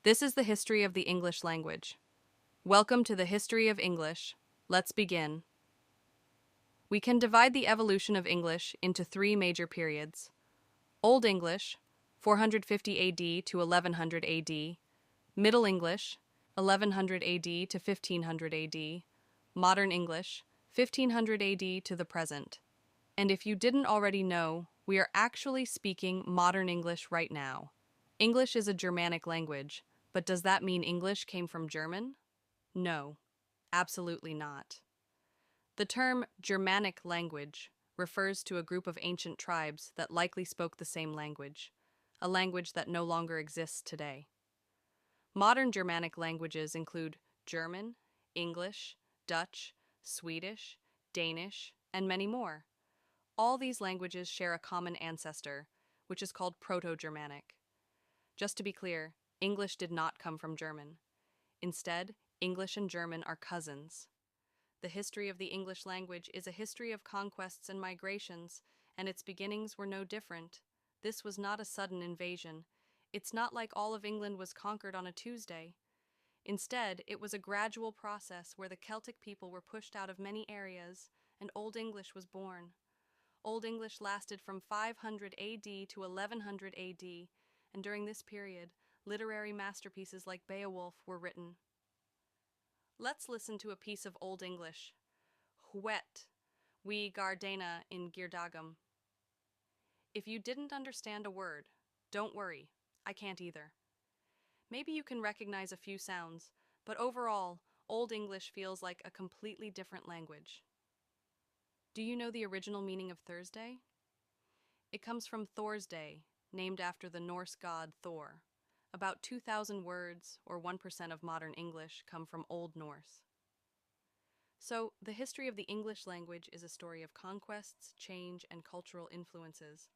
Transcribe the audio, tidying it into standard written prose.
This is the history of the English language. Welcome to the History of English. Let's begin. We can divide the evolution of English into three major periods. Old English, 450 AD to 1100 AD. Middle English, 1100 AD to 1500 AD. Modern English, 1500 AD to the present. And if you didn't already know, we are actually speaking modern English right now. English is a Germanic language, but does that mean English came from German? No, absolutely not. The term Germanic language refers to a group of ancient tribes that likely spoke the same language, a language that no longer exists today. Modern Germanic languages include German, English, Dutch, Swedish, Danish, and many more. All these languages share a common ancestor, which is called Proto-Germanic. Just to be clear, English did not come from German. Instead, English and German are cousins. The history of the English language is a history of conquests and migrations, and its beginnings were no different. This was not a sudden invasion. It's not like all of England was conquered on a Tuesday. Instead, it was a gradual process where the Celtic people were pushed out of many areas, and Old English was born. Old English lasted from 500 AD to 1100 AD, and during this period, literary masterpieces like Beowulf were written. Let's listen to a piece of Old English. Hwet, we Gardena in Girdagum. If you didn't understand a word, don't worry, I can't either. Maybe you can recognize a few sounds, but overall, Old English feels like a completely different language. Do you know the original meaning of Thursday? It comes from Thor's Day, named after the Norse god Thor. About 2,000 words, or 1% of modern English, come from Old Norse. So, the history of the English language is a story of conquests, change, and cultural influences.